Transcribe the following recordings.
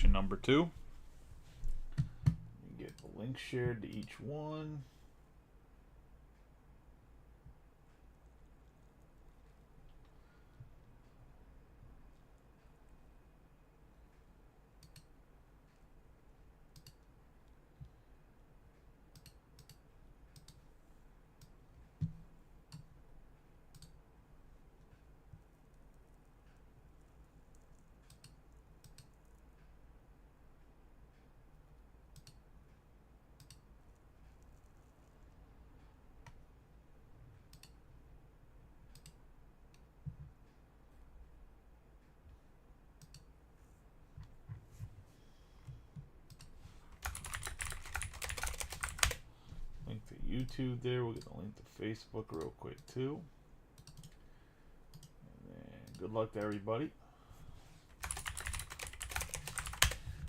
collection number 2. You get the link shared to each one. Link to YouTube there. We'll get the link to Facebook real quick too. And good luck to everybody.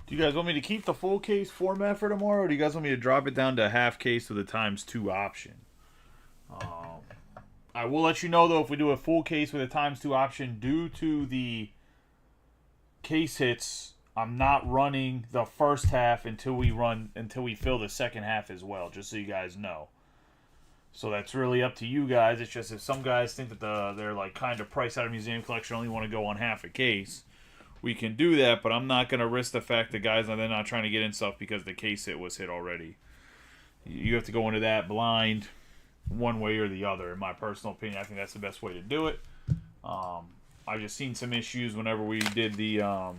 Do you guys want me to keep the full case format for tomorrow, or do you guys want me to drop it down to a half case with a ×2 option? I will let you know though if we do a full case with a ×2 option, due to the case hits, I'm not running the first half until we fill the second half as well, just so you guys know. So that's really up to you guys. It's just if some guys think that they're like kind of priced out of museum collection, only want to go on half a case, we can do that, but I'm not going to risk the fact that guys are not trying to get in stuff because the case hit was hit already. You have to go into that blind one way or the other. In my personal opinion, I think that's the best way to do it. I just seen some issues whenever we did the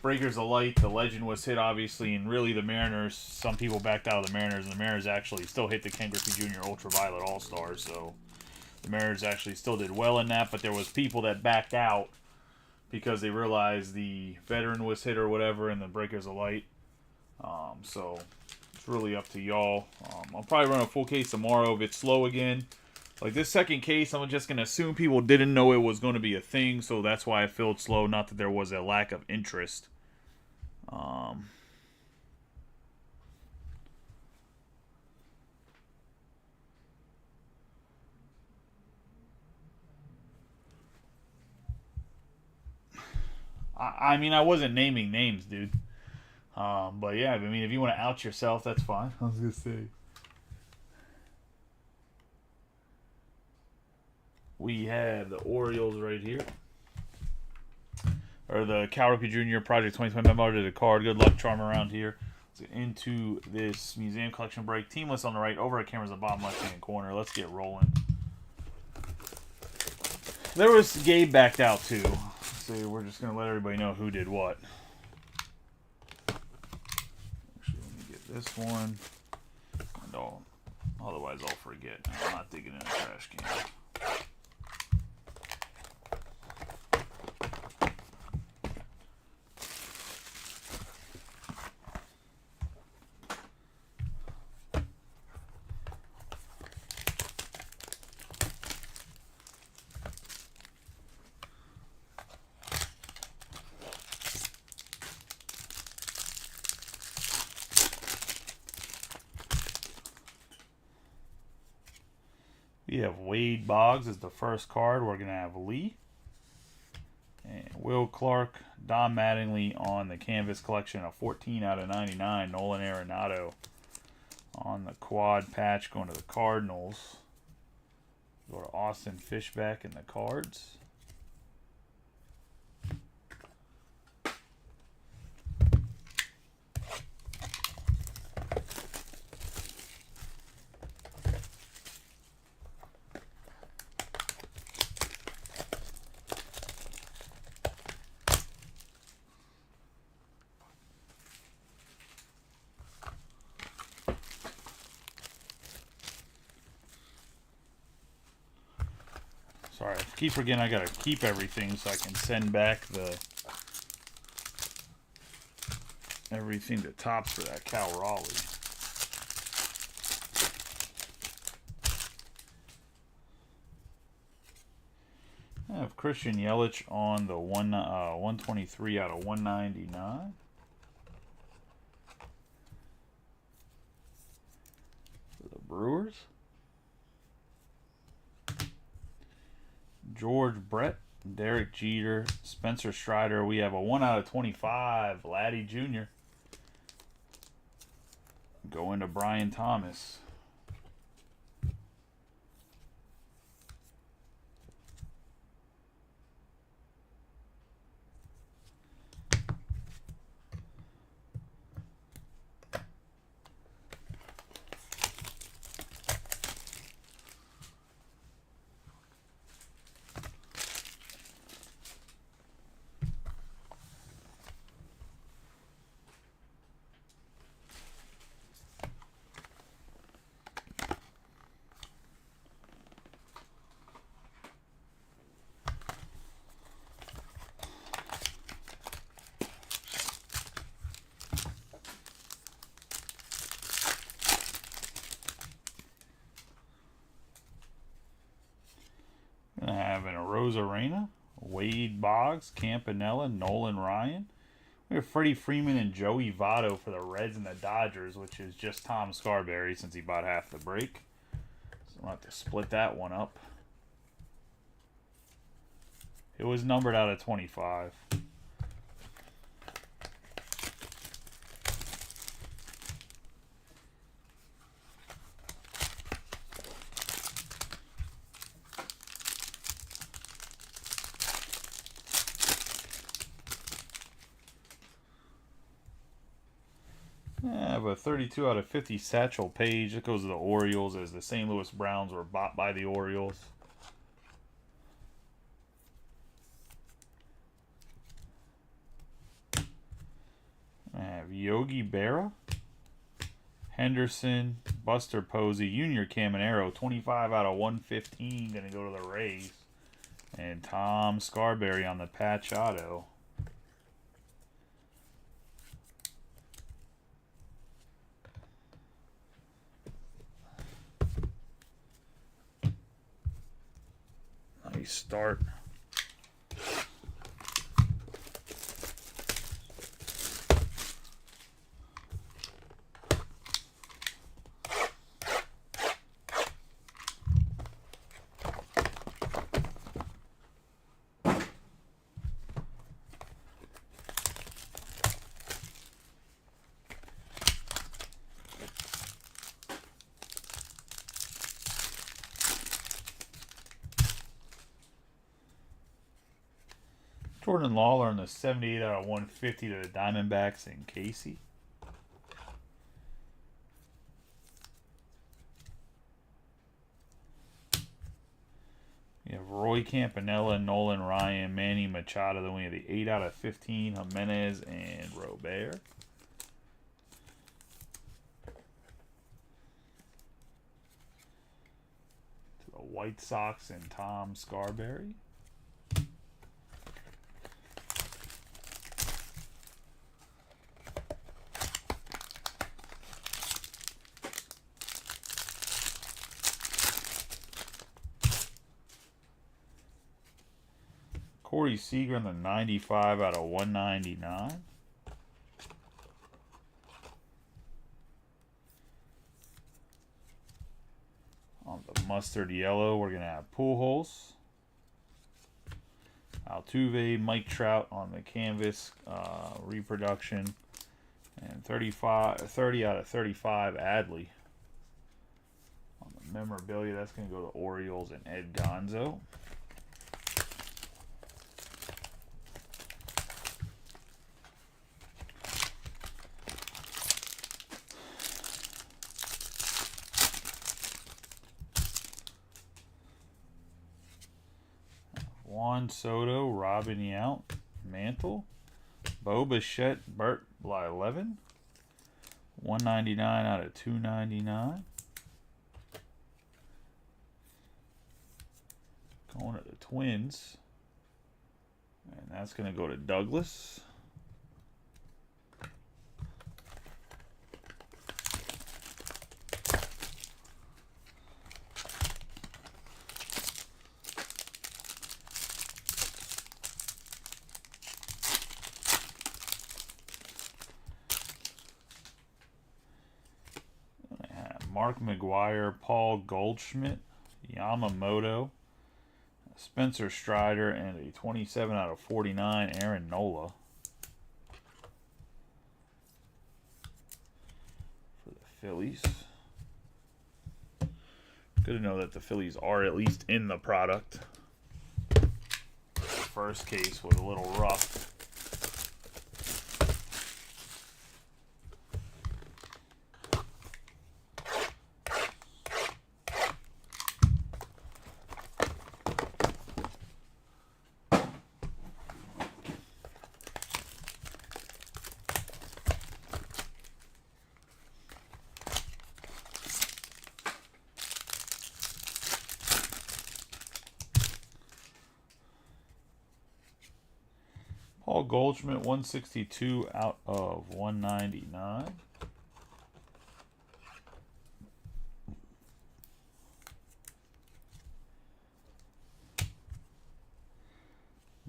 Breakers of Light. The Legend was hit, obviously, and really the Mariners, some people backed out of the Mariners, and the Mariners actually still hit the Ken Griffey Jr. Ultraviolet All-Stars, so the Mariners actually still did well in that, but there was people that backed out because they realized the Veteran was hit or whatever in the Breakers of Light. So it's really up to y'all. I'll probably run a full case tomorrow if it's slow again. Like this second case, I'm just going to assume people didn't know it was going to be a thing, so that's why I filled slow, not that there was a lack of interest. I mean, I wasn't naming names, dude. But yeah, I mean, if you want to out yourself, that's fine. I was going to say. We have the Orioles right here. Or the Cal Rookie Jr. Project 2020 memo to the card. Good luck charm around here. Let's get into this museum collection break. Team list on the right. Over at cameras the bottom left-hand corner. Let's get rolling. There was Gabe backed out too. So we're just going to let everybody know who did what. Actually, let me get this one. And otherwise I'll forget. I'm not digging in a trash can. We have Wade Boggs as the first card. We're going to have Lee. And Will Clark, Don Mattingly on the canvas collection of 14 out of 99. Nolan Arenado on the quad patch going to the Cardinals. Go to Austin Fishback in the cards. Sorry, I keep forgetting I gotta keep everything so I can send back everything to Topps for that Cal Raleigh. I have Christian Yelich on the 123 out of 199. For the Brewers. George Brett Derek Jeter, Spencer Strider. We have a 1 out of 25. Laddie Jr. Going to Brian Thomas. Gonna have an Arozarena, Wade Boggs, Campanella, Nolan Ryan. We have Freddie Freeman and Joey Votto for the Reds and the Dodgers, which is just Tom Scarberry since he bought half the break. So we'll have to split that one up. It was numbered out of 25. I have a 32 out of 50 Satchel Paige. It goes to the Orioles as the St. Louis Browns were bought by the Orioles. I have Yogi Berra, Henderson, Buster Posey, Junior Caminero, 25 out of 115, going to go to the Rays. And Tom Scarberry on the patch auto. Nice start. Jordan Lawler in the 78 out of 150 to the Diamondbacks and Casey. You have Roy Campanella, Nolan Ryan, Manny Machado. Then we have the 8 out of 15, Jimenez and Robert. To the White Sox and Tom Scarberry. Corey Seager in the 95 out of 199. On the mustard yellow, we're going to have Pujols, Altuve, Mike Trout on the canvas reproduction, and 30 out of 35 Adley. On the memorabilia, that's going to go to Orioles and Ed Gonzo. Juan Soto, Robin Yount, Mantle, Bo Bichette, Bert Bly 11, 199 out of 299. Going to the Twins, and that's going to go to Douglas. Mark McGuire, Paul Goldschmidt, Yamamoto, Spencer Strider, and a 27 out of 49, Aaron Nola. For the Phillies. Good to know that the Phillies are at least in the product. First case was a little rough. Paul Goldschmidt, 162 out of 199.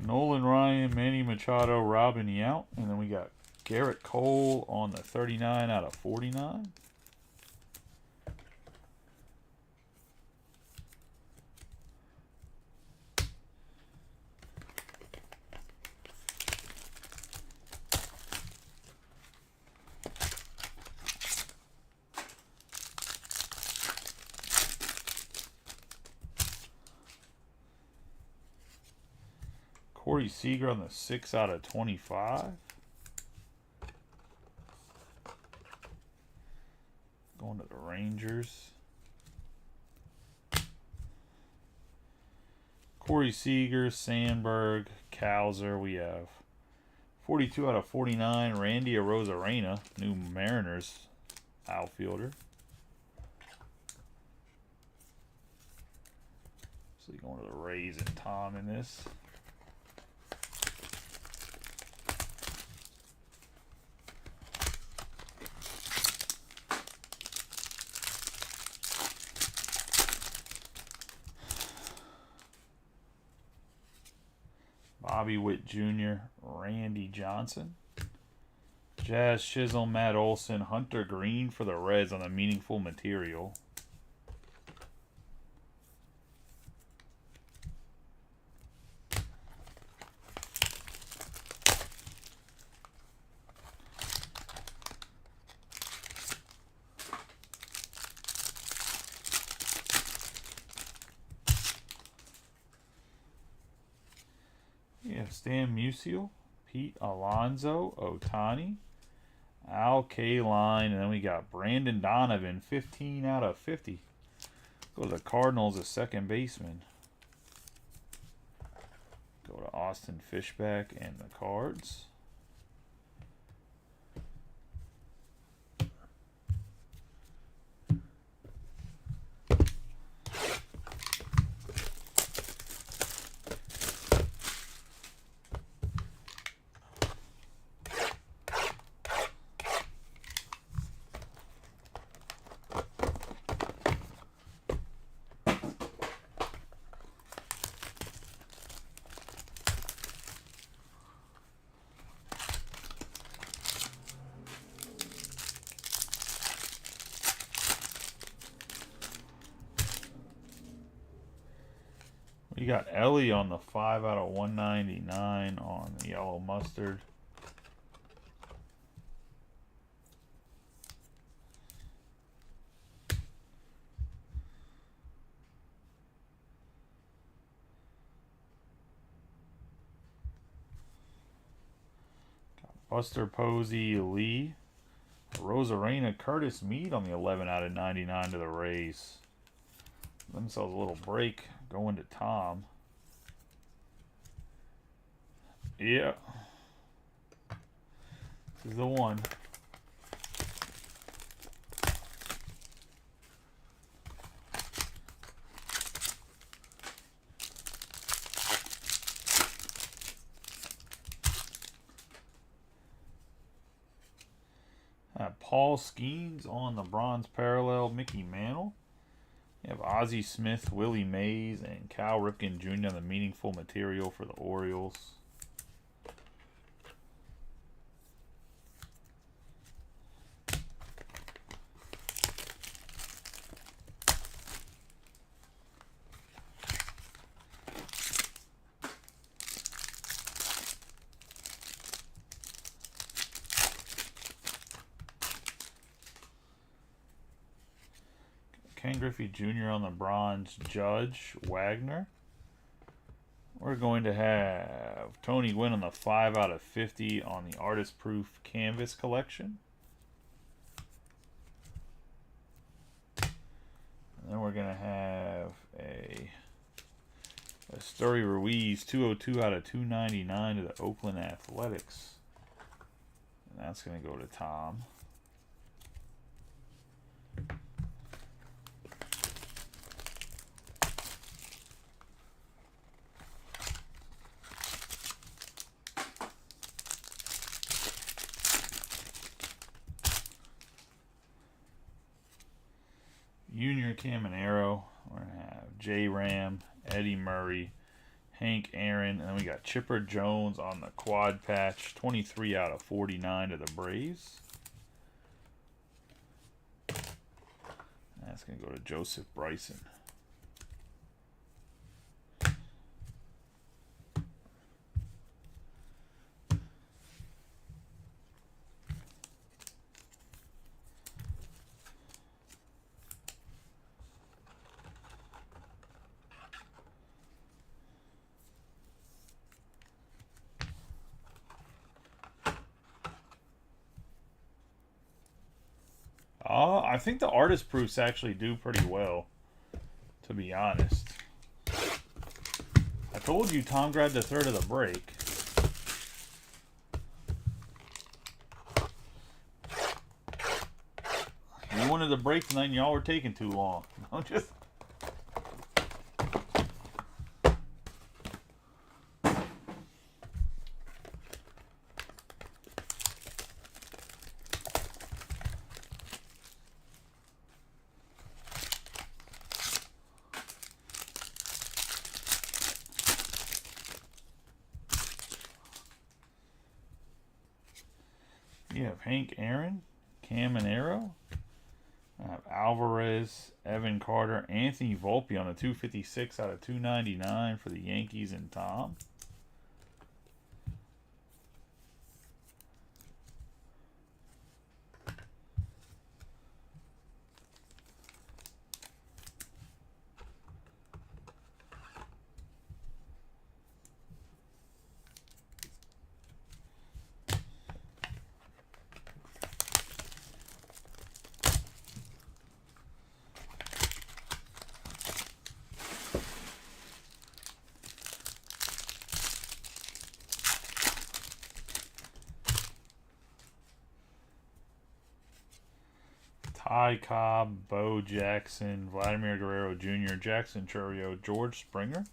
Nolan Ryan, Manny Machado, Robin Yount. And then we got Garrett Cole on the 39 out of 49. Corey Seager on the 6 out of 25. Going to the Rangers. Corey Seager, Sandberg, Kowser. We have 42 out of 49, Randy Arozarena, new Mariners outfielder. So you're going to the Rays and Tom in this. Bobby Witt Jr., Randy Johnson. Jazz Chisholm, Matt Olson, Hunter Green for the Reds on the meaningful material. Yeah, Stan Musial, Pete Alonso, Ohtani, Al Kaline, and then we got Brandon Donovan, 15 out of 50. Go to the Cardinals, a second baseman. Go to Austin Fishback and the Cards. You got Ellie on the 5 out of 199 on the yellow mustard. Got Buster Posey, Lee. Rosarena, Curtis Mead on the 11 out of 99 to the Rays. Themselves a little break. Going to Tom. Yeah. This is the one. Paul Skeens on the bronze parallel, Mickey Mantle. You have Ozzie Smith, Willie Mays, and Cal Ripken Jr. on the meaningful material for the Orioles. Ken Griffey Jr. on the bronze. Judge Wagner. We're going to have Tony Gwynn on the 5 out of 50 on the Artist Proof Canvas collection. And then we're going to have a Esteury Ruiz 202 out of 299 to the Oakland Athletics. And that's going to go to Tom. Junior Caminero. We're going to have J. Ram, Eddie Murray, Hank Aaron, and then we got Chipper Jones on the quad patch, 23 out of 49 to the Braves. And that's going to go to Joseph Bryson. I think the artist proofs actually do pretty well, to be honest. I told you Tom grabbed a third of the break. You wanted the break tonight and y'all were taking too long. I'm just... You have Hank Aaron, Caminero, Alvarez, Evan Carter, Anthony Volpe on a 256 out of 299 for the Yankees and Tom. Ty Cobb, Bo Jackson, Vladimir Guerrero Jr., Jackson Chourio, George Springer,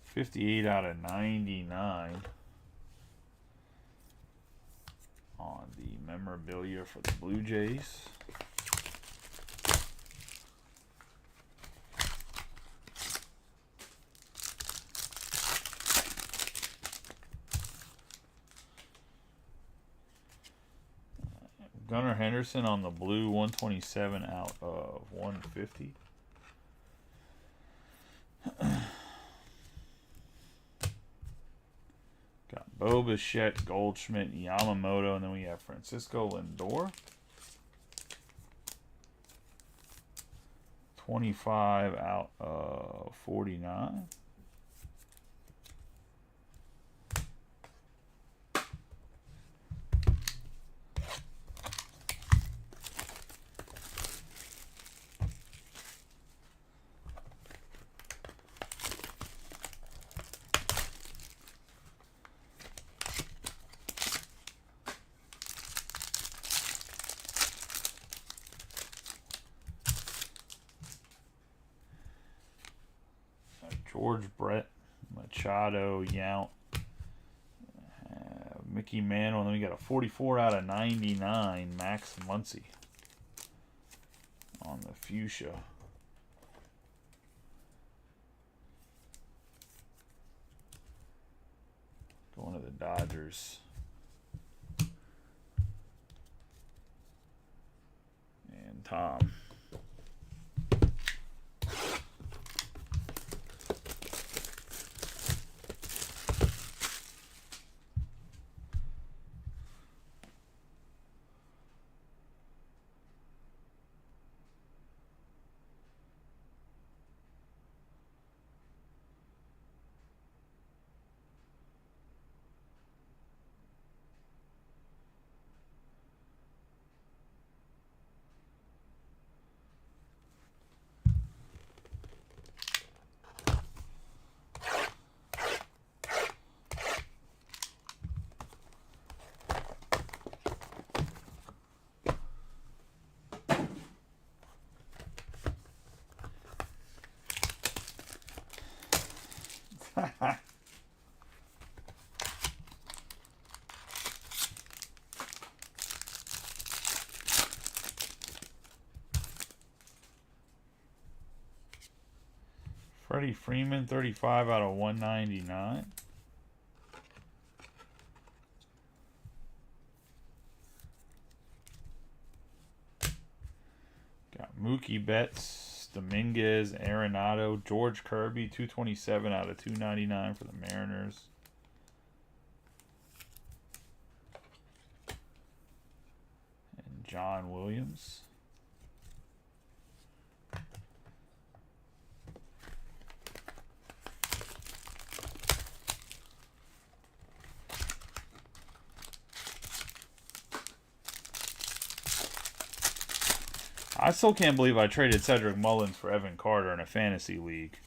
58 out of 99 on the memorabilia for the Blue Jays. Gunnar Henderson on the blue, 127 out of 150. Got Bo Bichette, Goldschmidt, Yamamoto, and then we have Francisco Lindor. 25 out of 49. George Brett, Machado, Yount, Mickey Mantle, and then we got a 44 out of 99, Max Muncy on the fuchsia. Going to the Dodgers. And Tom. Freddie Freeman, 35 out of 199. Got Mookie Betts, Dominguez, Arenado, George Kirby, 227 out of 299 for the Mariners. And John Williams. I still can't believe I traded Cedric Mullins for Evan Carter in a fantasy league.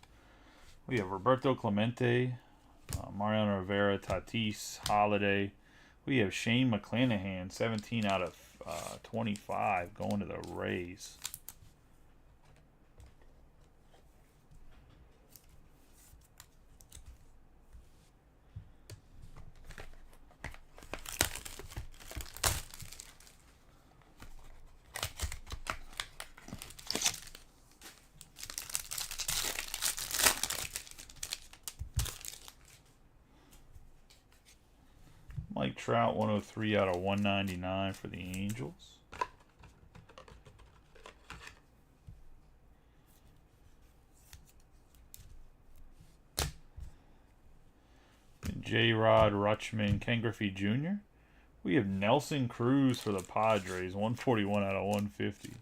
We have Roberto Clemente, Mariano Rivera, Tatis, Holiday. We have Shane McClanahan, 17 out of 25, going to the Rays. Mike Trout, 103 out of 199 for the Angels. J-Rod, Rutschman, Ken Griffey Jr. We have Nelson Cruz for the Padres, 141 out of 150.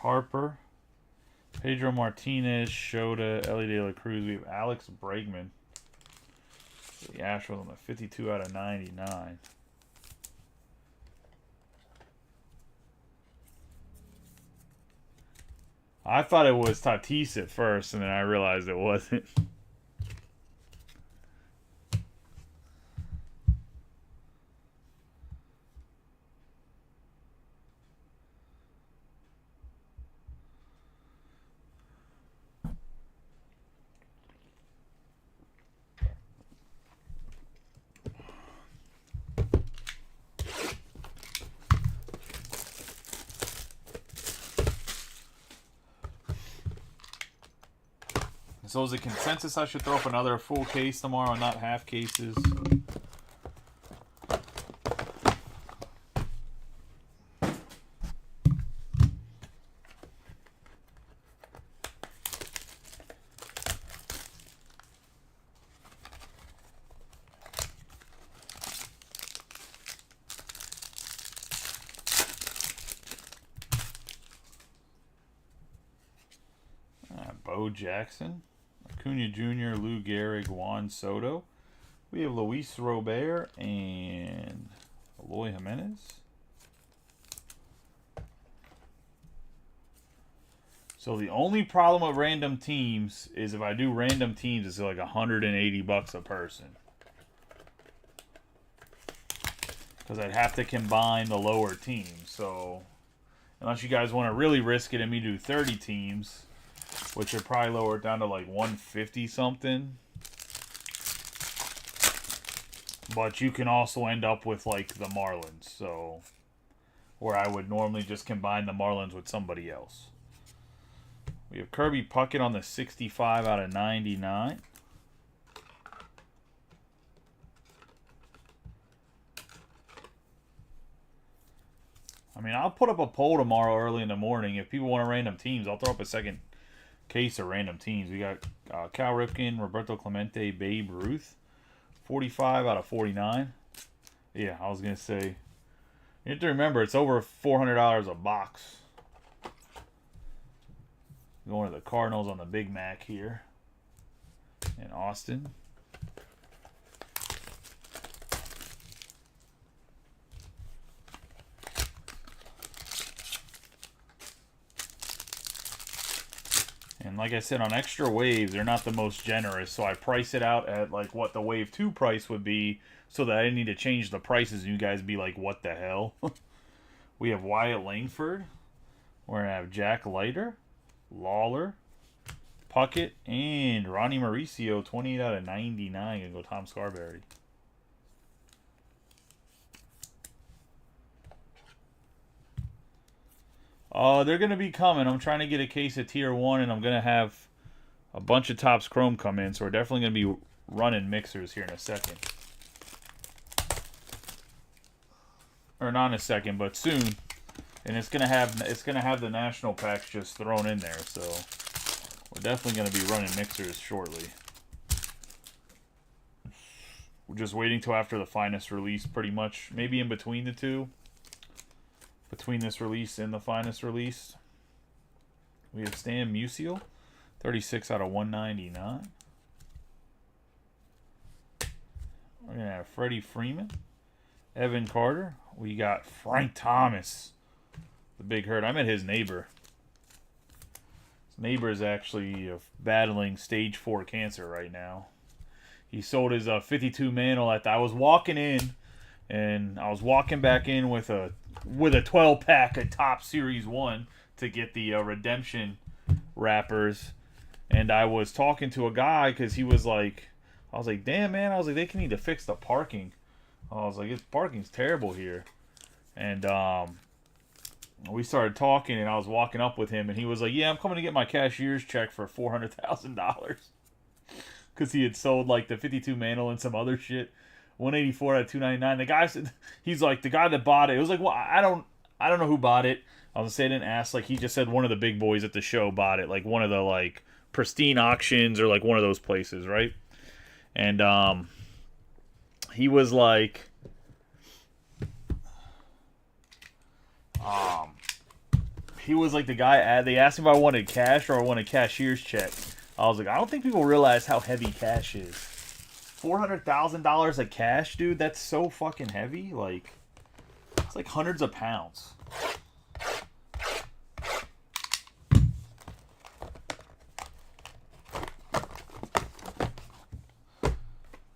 Harper, Pedro Martinez, Shota, Ellie De La Cruz. We have Alex Bregman for the Astros on the 52 out of 99. I thought it was Tatis at first, and then I realized it wasn't. So is the consensus I should throw up another full case tomorrow, not half cases? Bo Jackson, Acuna Jr., Lou Gehrig, Juan Soto. We have Luis Robert and Eloy Jimenez. So the only problem with random teams is if I do random teams, it's like $180 a person. Because I'd have to combine the lower teams. So unless you guys want to really risk it and me do 30 teams, which would probably lower it down to like 150 something. But you can also end up with like the Marlins, so where I would normally just combine the Marlins with somebody else. We have Kirby Puckett on the 65 out of 99. I mean, I'll put up a poll tomorrow early in the morning. If people want to random teams, I'll throw up a second case of random teams. We got Cal Ripken, Roberto Clemente, Babe Ruth, 45 out of 49. Yeah, I was going to say, you have to remember, it's over $400 a box. Going to the Cardinals on the Big Mac here in Austin. And like I said, on extra waves, they're not the most generous, so I price it out at like what the wave 2 price would be, so that I didn't need to change the prices and you guys be like, what the hell? We have Wyatt Langford. We're going to have Jack Leiter, Lawler, Puckett, and Ronnie Mauricio, 28 out of 99. Going to go Tom Scarberry. They're going to be coming. I'm trying to get a case of Tier 1, and I'm going to have a bunch of Topps Chrome come in, so we're definitely going to be running mixers here in a second. Or not in a second, but soon. And it's gonna have the national packs just thrown in there, so we're definitely gonna be running mixers shortly. We're just waiting till after the finest release, pretty much. Maybe in between the two. Between this release and the finest release. We have Stan Musial, 36 out of 199. We're gonna have Freddie Freeman, Evan Carter. We got Frank Thomas, the big hurt. I met his neighbor. His neighbor is actually battling stage 4 cancer right now. He sold his 52 mantle at I was walking in, and I was walking back in with a 12 pack of Top Series 1 to get the redemption wrappers, and I was talking to a guy because he was like, I was like, damn man, I was like, they need to fix the parking. I was like, this parking's terrible here. And we started talking, and I was walking up with him, and he was like, yeah, I'm coming to get my cashier's check for $400,000. Because he had sold, like, the 52 mantle and some other shit. 184 out of 299. The guy said, he's like, the guy that bought it, it was like, well, I don't know who bought it. I was saying, I didn't ask. Like, he just said one of the big boys at the show bought it. Like, one of the, like, pristine auctions or, like, one of those places, right? And, he was like, the guy, they asked him if I wanted cash or I wanted cashier's check. I was like, I don't think people realize how heavy cash is. $400,000 of cash, dude, that's so fucking heavy. Like, it's like hundreds of pounds.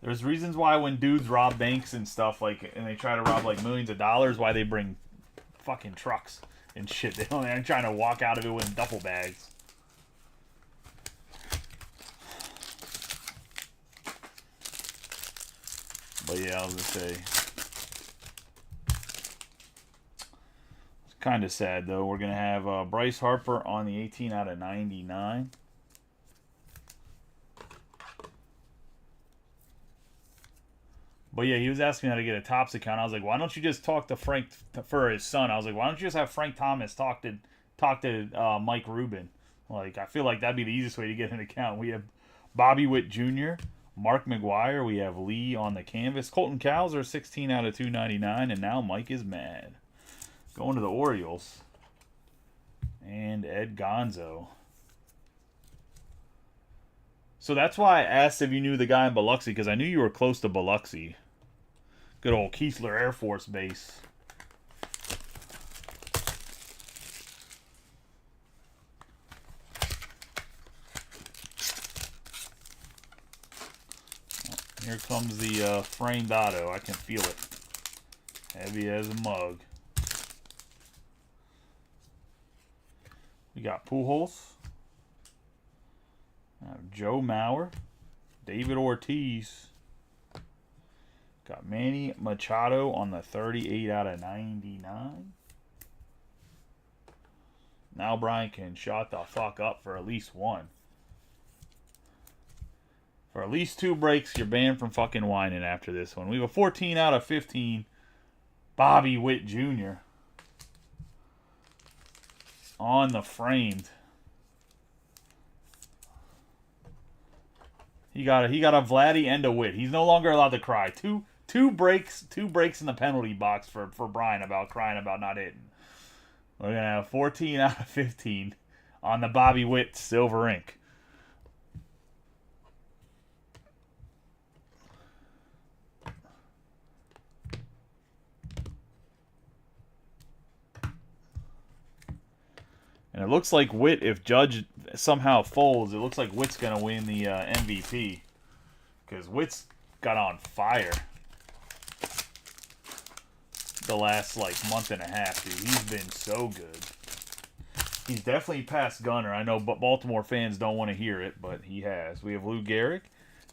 There's reasons why when dudes rob banks and stuff, like, and they try to rob like millions of dollars, why they bring fucking trucks and shit. They're trying to walk out of it with duffel bags. But yeah, I was gonna say, it's kind of sad though. We're gonna have Bryce Harper on the 18 out of 99. But yeah, he was asking me how to get a Topps account. I was like, why don't you just talk to Frank for his son? I was like, why don't you just have Frank Thomas talk to Mike Rubin? Like, I feel like that'd be the easiest way to get an account. We have Bobby Witt Jr., Mark McGwire. We have Lee on the canvas. Colton Cowser, 16 out of 299. And now Mike is mad. Going to the Orioles. And Ed Gonzo. So that's why I asked if you knew the guy in Biloxi, because I knew you were close to Biloxi. Good old Keesler Air Force Base. Here comes the framed auto. I can feel it. Heavy as a mug. We got Pujols. Joe Mauer. David Ortiz. Got Manny Machado on the 38 out of 99. Now Brian can shut the fuck up for at least one. For at least 2 breaks, you're banned from fucking whining after this one. We have a 14 out of 15. Bobby Witt Jr. on the framed. He got a Vladdy and a Witt. He's no longer allowed to cry. Two breaks in the penalty box for Brian about crying about not hitting. We're gonna have 14 out of 15 on the Bobby Witt silver ink. And it looks like Witt, if Judge somehow folds, it looks like Witt's going to win the MVP. Because Witt's got on fire the last, like, month and a half, dude. He's been so good. He's definitely past Gunner. I know Baltimore fans don't want to hear it, but he has. We have Lou Gehrig,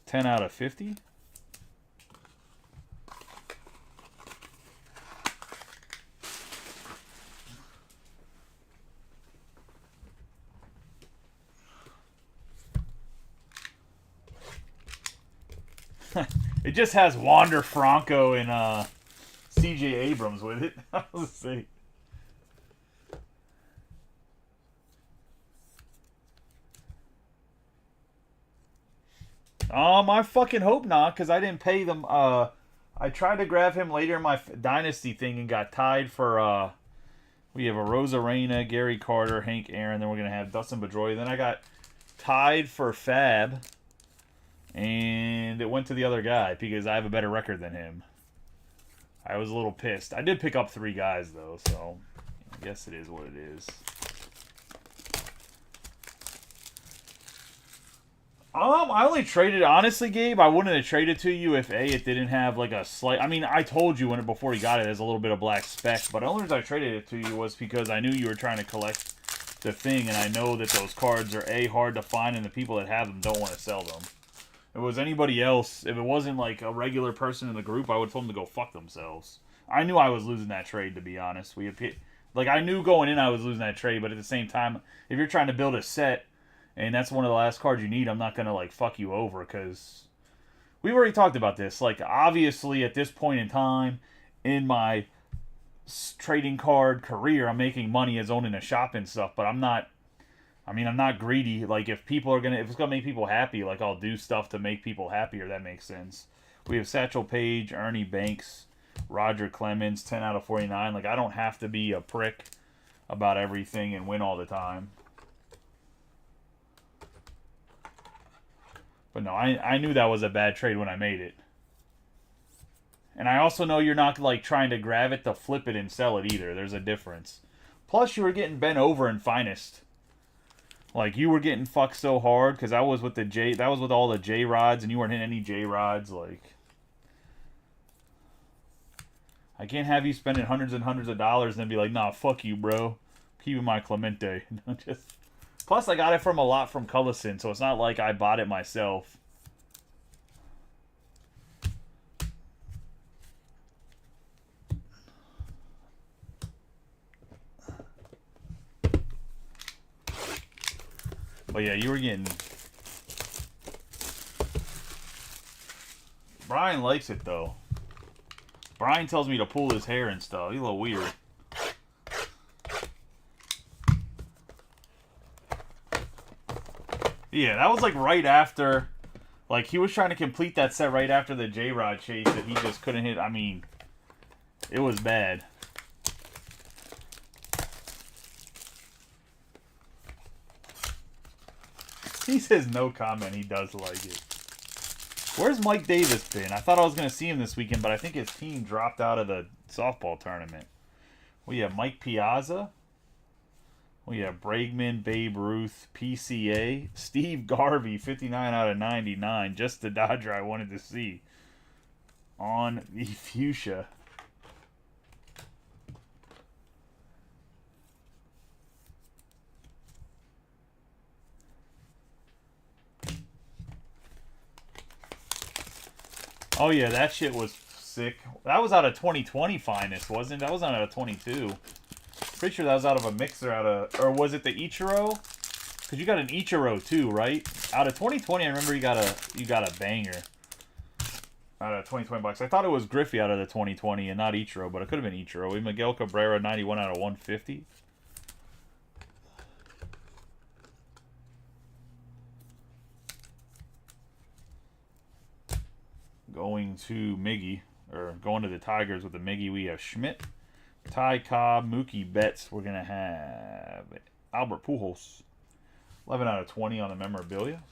10 out of 50. It just has Wander Franco and C.J. Abrams with it. Let's see. I fucking hope not, because I didn't pay them. I tried to grab him later in my Dynasty thing and got tied for, we have a Rosarena, Gary Carter, Hank Aaron, then we're going to have Dustin Pedroia. Then I got tied for Fab, and it went to the other guy because I have a better record than him. I was a little pissed. I did pick up 3 guys, though, so I guess it is what it is. I only traded, honestly, Gabe, I wouldn't have traded to you if, A, it didn't have, like, a slight... I mean, I told you before he got it, there's a little bit of black speck, but the only reason I traded it to you was because I knew you were trying to collect the thing, and I know that those cards are, A, hard to find, and the people that have them don't want to sell them. If it was anybody else, if it wasn't, like, a regular person in the group, I would tell them to go fuck themselves. I knew I was losing that trade, to be honest. Like, I knew going in I was losing that trade, but at the same time, if you're trying to build a set... and that's one of the last cards you need, I'm not going to, like, fuck you over, because we've already talked about this. Like, obviously, at this point in time, in my trading card career, I'm making money as owning a shop and stuff, but I'm not greedy. Like, if it's going to make people happy, like, I'll do stuff to make people happier. That makes sense. We have Satchel Paige, Ernie Banks, Roger Clemens, 10 out of 49. Like, I don't have to be a prick about everything and win all the time. But no, I knew that was a bad trade when I made it. And I also know you're not, like, trying to grab it to flip it and sell it either. There's a difference. Plus, you were getting bent over in Finest. Like, you were getting fucked so hard, because that was with all the J-Rods, and you weren't hitting any J-Rods, like... I can't have you spending hundreds and hundreds of dollars and then be like, nah, fuck you, bro. Keeping my Clemente. Just... Plus, I got it from a lot from Cullison, so it's not like I bought it myself. But yeah, you were getting... Brian likes it, though. Brian tells me to pull his hair and stuff. He's a little weird. Yeah, that was like right after, like he was trying to complete that set right after the J-Rod chase that he just couldn't hit. I mean, it was bad. He says no comment. He does like it. Where's Mike Davis been? I thought I was going to see him this weekend, but I think his team dropped out of the softball tournament. We have Mike Piazza. We have Bregman, Babe Ruth, PCA, Steve Garvey, 59 out of 99. Just the Dodger I wanted to see on the fuchsia. Oh, yeah, that shit was sick. That was out of 2020 Finest, wasn't it? That was not out of 22. Pretty sure that was out of a mixer or was it the Ichiro? Because you got an Ichiro too, right? Out of 2020, I remember you got a banger. Out of 2020 bucks. I thought it was Griffey out of the 2020 and not Ichiro, but it could have been Ichiro. We have Miguel Cabrera, 91 out of 150. Going to Miggy, or going to the Tigers with the Miggy, we have Schmidt. Ty Cobb, Mookie Betts. We're going to have Albert Pujols. 11 out of 20 on the memorabilia.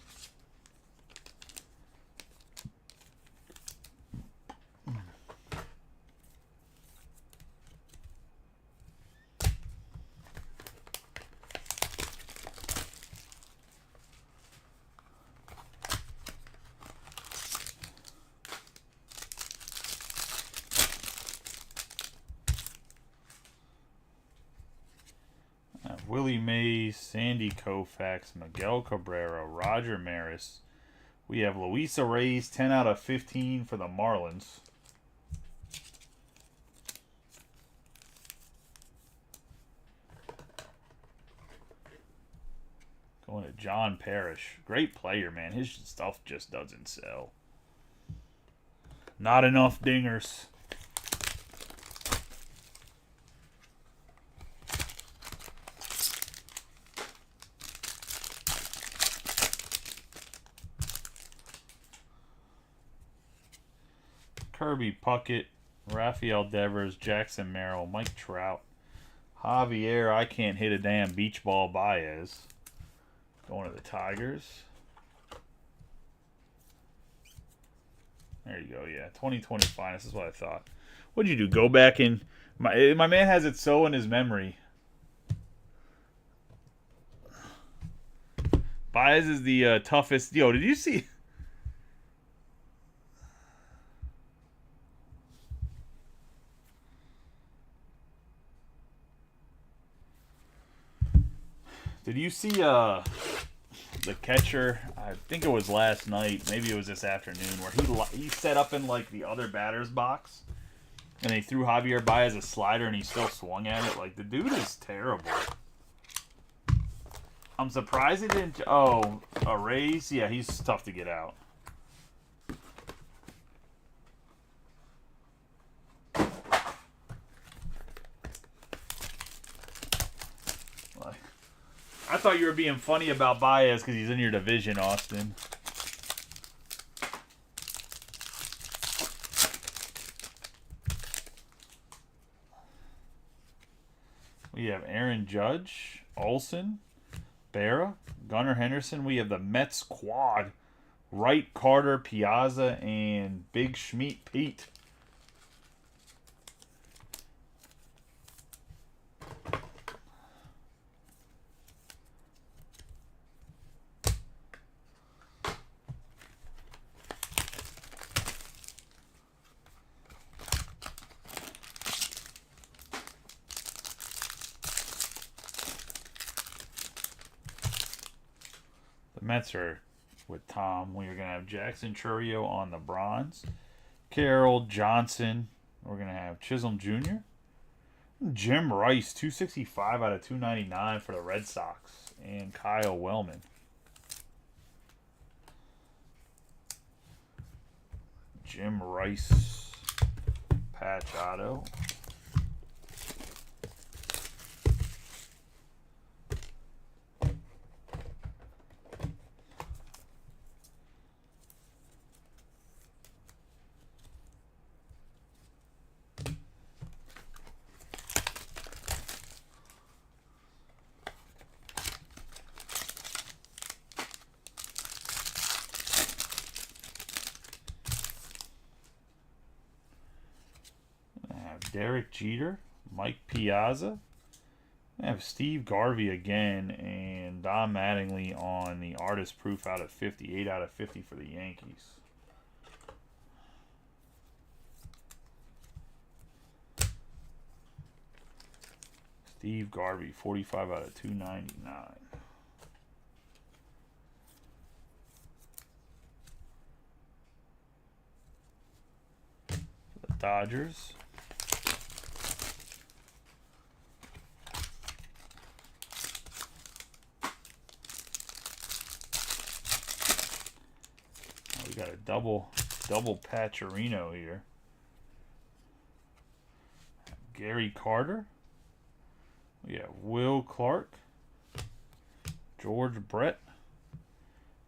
Willie Mays, Sandy Koufax, Miguel Cabrera, Roger Maris. We have Luisa Reyes, 10 out of 15 for the Marlins. Going to John Parrish. Great player, man. His stuff just doesn't sell. Not enough dingers. Kirby Puckett, Rafael Devers, Jackson Merrill, Mike Trout, Javier, I can't hit a damn beach ball, Baez. Going to the Tigers. There you go, yeah. 2020 finest is what I thought. What'd you do? Go back and... My man has it so in his memory. Baez is the toughest... Yo, did you see... Did you see the catcher? I think it was last night. Maybe it was this afternoon, where he set up in like the other batter's box, and they threw Javier Baez a slider, and he still swung at it. Like, the dude is terrible. I'm surprised he didn't. Oh, a Rays? Yeah, he's tough to get out. I thought you were being funny about Baez because he's in your division, Austin. We have Aaron Judge, Olsen, Berra, Gunnar Henderson. We have the Mets quad. Wright, Carter, Piazza, and Big Schmeat Pete. Mets are with Tom. We're going to have Jackson Chourio on the bronze. Carroll, Johnson. We're going to have Chisholm Jr. Jim Rice, 265 out of 299 for the Red Sox. And Kyle Wellman. Jim Rice, patch auto. Derek Jeter, Mike Piazza. I have Steve Garvey again and Don Mattingly on the artist proof out of 50, 8 out of 50 for the Yankees. Steve Garvey, 45 out of 299. The Dodgers. We got a double Patcherino here. Gary Carter. We have Will Clark. George Brett.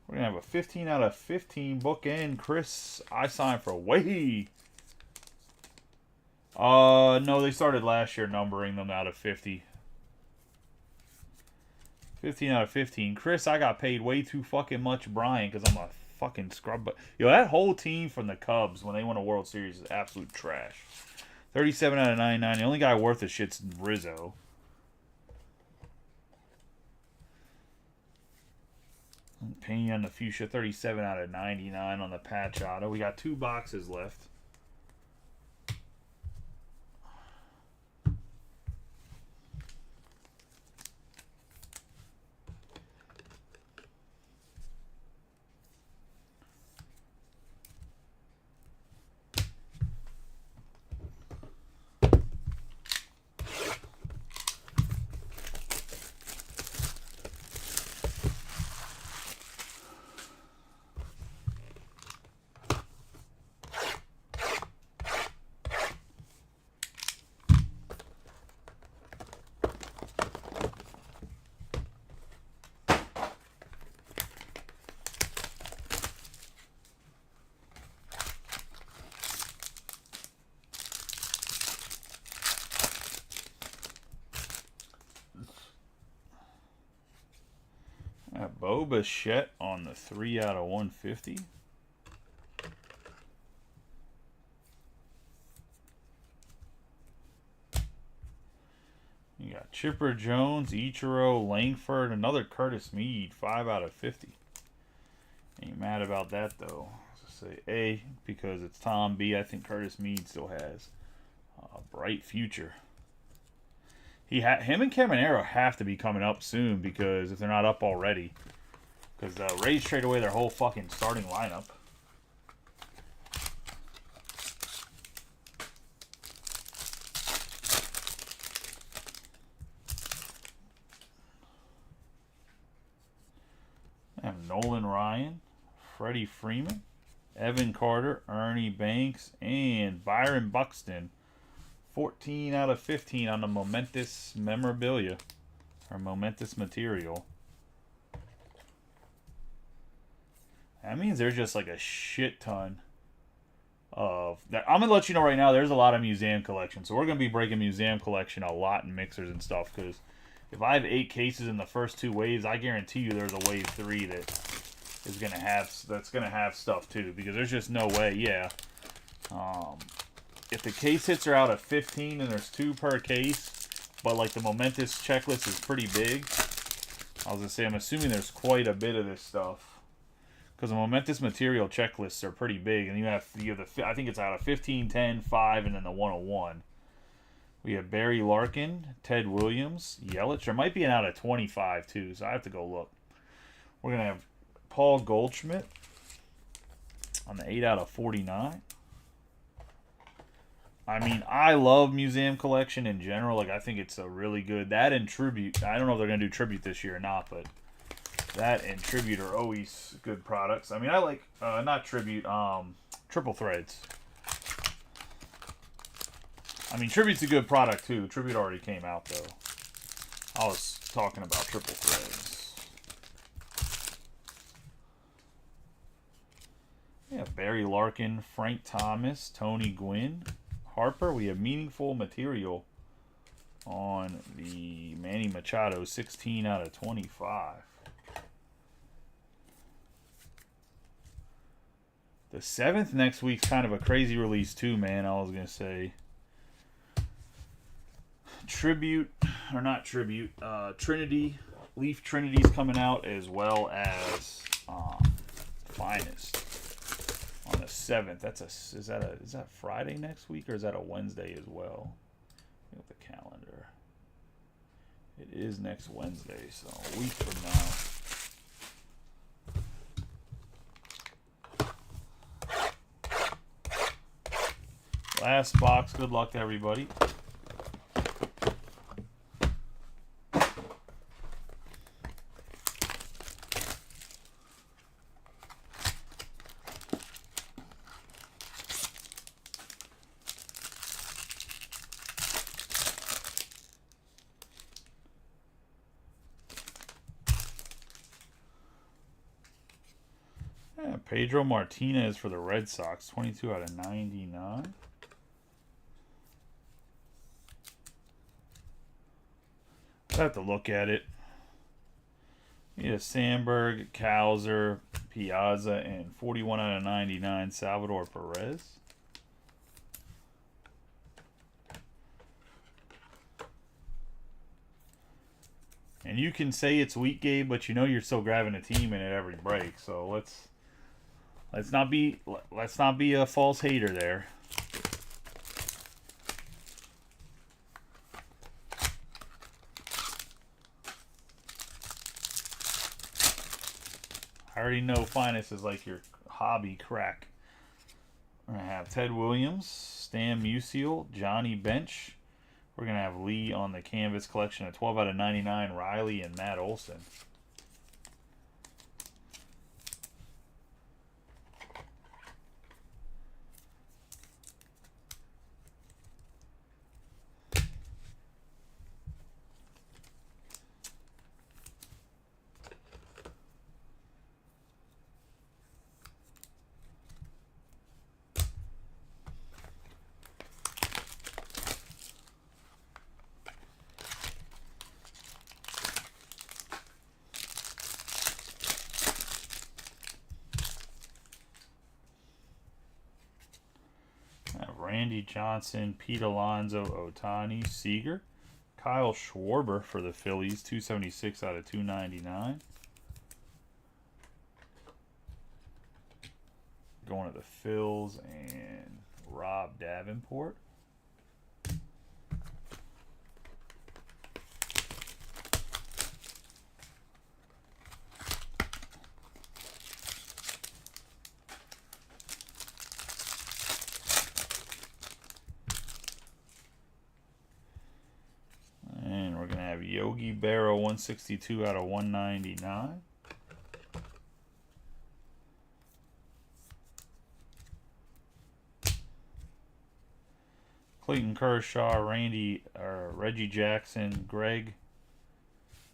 We're going to have a 15 out of 15 bookend. Chris, I signed for way. No, they started last year numbering them out of 50. 15 out of 15. Chris, I got paid way too fucking much, Brian, because I'm a fucking scrub. But yo, that whole team from the Cubs when they won a World Series is absolute trash. 37 out of 99. The only guy worth a shit's Rizzo. Pena and the Fuchsia, 37 out of 99 on the patch auto. We got 2 boxes left. Bo Bichette on the 3 out of 150. You got Chipper Jones, Ichiro, Langford, another Curtis Mead, 5 out of 50. Ain't mad about that though. Let's say A because it's Tom. B, I think Curtis Mead still has a bright future. Him and Caminero have to be coming up soon because if they're not up already, because the Rays trade away their whole fucking starting lineup. I have Nolan Ryan, Freddie Freeman, Evan Carter, Ernie Banks, and Byron Buxton. 14 out of 15 on the momentous memorabilia, or momentous material. That means there's just like a shit ton of that. I'm gonna let you know right now. There's a lot of museum collection, so we're gonna be breaking museum collection a lot in mixers and stuff. Because if I have 8 cases in the first 2 waves, I guarantee you there's a wave 3 that's gonna have stuff too. Because there's just no way. Yeah. If the case hits are out of 15 and there's 2 per case, but like the momentous checklist is pretty big, I was gonna say I'm assuming there's quite a bit of this stuff because the momentous material checklists are pretty big, and you have the I think it's out of 15, 10, 5, and then the 101. We have Barry Larkin, Ted Williams, Yelich. There might be an out of 25 too, so I have to go look. We're gonna have Paul Goldschmidt on the 8 out of 49. I mean, I love museum collection in general. Like, I think it's a really good... That and Tribute. I don't know if they're going to do Tribute this year or not, but that and Tribute are always good products. I mean, I like... not Tribute, Triple Threads. I mean, Tribute's a good product, too. Tribute already came out, though. I was talking about Triple Threads. Yeah, Barry Larkin, Frank Thomas, Tony Gwynn... Harper, we have meaningful material on the Manny Machado, 16 out of 25. The 7th next week's kind of a crazy release too, man. I was going to say. Tribute, or not Tribute, Trinity. Leaf Trinity's coming out as well as Finest. On the 7th. Is that Friday next week or is that a Wednesday as well? Look at the calendar. It is next Wednesday, so a week from now. Last box. Good luck to everybody. Pedro Martinez for the Red Sox, 22 out of 99. I have to look at it. Yeah, Sandberg, Kowser, Piazza, and 41 out of 99, Salvador Perez. And you can say it's weak, Gabe, but you know you're still grabbing a team in at every break. So let's not be a false hater there. I already know Finest is like your hobby crack. We're going to have Ted Williams, Stan Musial, Johnny Bench. We're going to have Lee on the canvas collection at 12 out of 99, Riley and Matt Olson. Randy Johnson, Pete Alonso, Ohtani, Seager. Kyle Schwarber for the Phillies, 276 out of 299. Going to the Phils and Rob Davenport. And we're going to have Yogi Berra, 162 out of 199. Clayton Kershaw, Reggie Jackson, Greg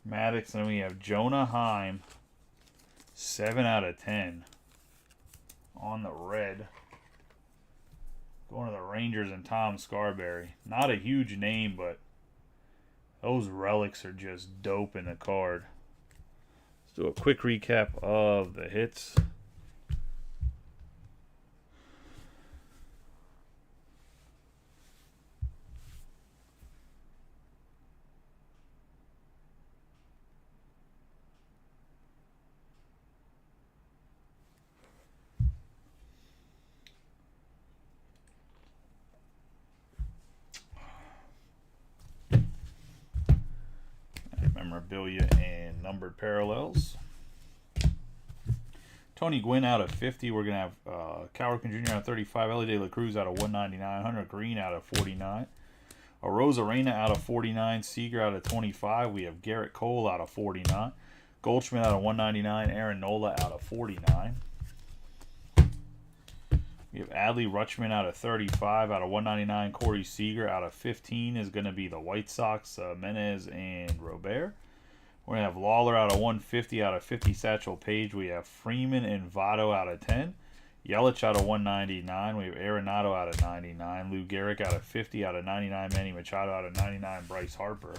Maddux, and then we have Jonah Heim, 7 out of 10 on the red. Going to the Rangers and Tom Scarberry. Not a huge name, but those relics are just dope in the card. Let's do a quick recap of the hits. Memorabilia and numbered parallels. Tony Gwynn out of 50. We're going to have Cal Ripken Jr. out of 35. Ellie De La Cruz out of 199. Hunter Green out of 49. Arozarena out of 49. Seager out of 25. We have Garrett Cole out of 49. Goldschmidt out of 199. Aaron Nola out of 49. We have Adley Rutschman out of 35. Out of 199. Corey Seager out of 15 is going to be the White Sox, Menez and Robert. We're going to have Lawler out of 150. Out of 50, Satchel Paige. We have Freeman and Votto out of 10. Yelich out of 199. We have Arenado out of 99. Lou Gehrig out of 50. Out of 99, Manny Machado out of 99. Bryce Harper.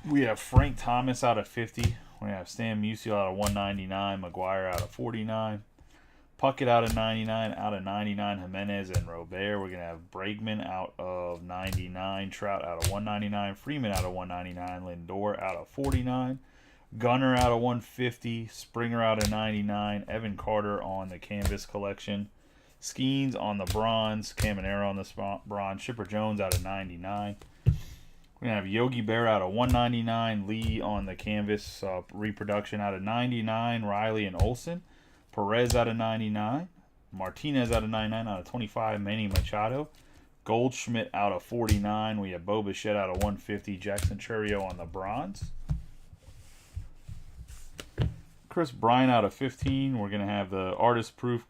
We have Frank Thomas out of 50. We have Stan Musial out of 199. McGuire out of 49. Puckett out of 99. Out of 99, Jimenez and Robert. We're going to have Bregman out of 99. Trout out of 199. Freeman out of 199. Lindor out of 49. Gunner out of 150. Springer out of 99. Evan Carter on the canvas collection. Skeens on the bronze. Caminero on the bronze. Chipper Jones out of 99. We're going to have Yogi Berra out of 199. Lee on the canvas reproduction out of 99. Riley and Olsen. Perez out of 99. Martinez out of 99. Out of 25, Manny Machado. Goldschmidt out of 49. We have Bo Bichette out of 150. Jackson Chourio on the bronze. Chris Bryant out of 15. We're going to have the Artist Proof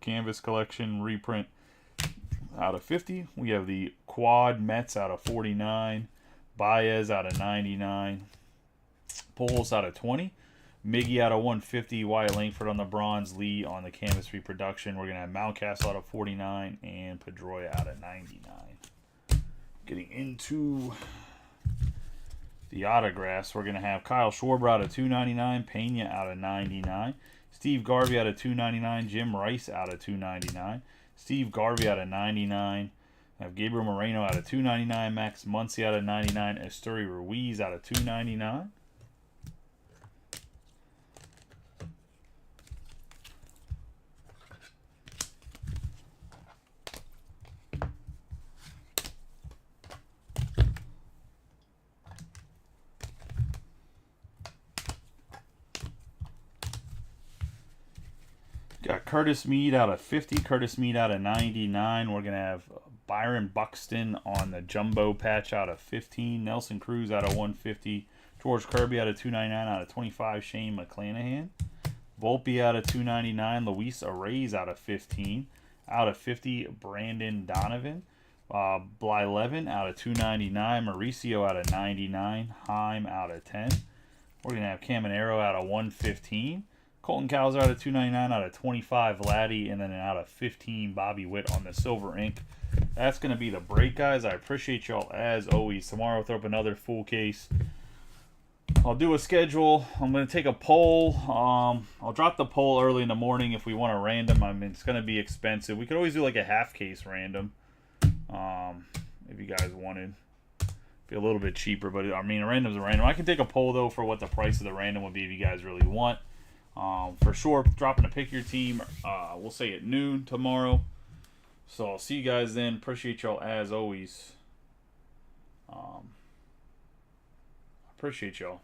Canvas Collection reprint out of 50. We have the Quad Mets out of 49. Baez out of 99. Pujols out of 20. Miggy out of 150. Wyatt Langford on the bronze. Lee on the canvas reproduction. We're going to have Mountcastle out of 49. And Pedroia out of 99. Getting into the autographs, we're going to have Kyle Schwarber out of 299. Pena out of 99. Steve Garvey out of 299. Jim Rice out of 299. Steve Garvey out of 99. I have Gabriel Moreno out of 299. Max Muncy out of 99. Esteury Ruiz out of 299. Got Curtis Mead out of 50, Curtis Mead out of 99. We're going to have Byron Buxton on the jumbo patch out of 15. Nelson Cruz out of 150. George Kirby out of 299. Out of 25, Shane McClanahan. Volpe out of 299. Luis Arraez out of 15. Out of 50, Brandon Donovan. Blyleven out of 299. Mauricio out of 99. Heim out of 10. We're going to have Caminero out of 115. Colton Cowser out of 299, out of 25, Vladdy, and then out of 15, Bobby Witt on the silver ink. That's going to be the break, guys. I appreciate y'all as always. Tomorrow, we'll throw up another full case I'll do a schedule. I'm going to take a poll. I'll drop the poll early in the morning if we want a random. I mean, it's going to be expensive. We could always do like a half case random if you guys wanted. Be a little bit cheaper, but I mean, a random's a random. I can take a poll though for what the price of the random would be if you guys really want. For sure, dropping a pick your team. We'll say at noon tomorrow. So I'll see you guys then. Appreciate y'all as always. Appreciate y'all.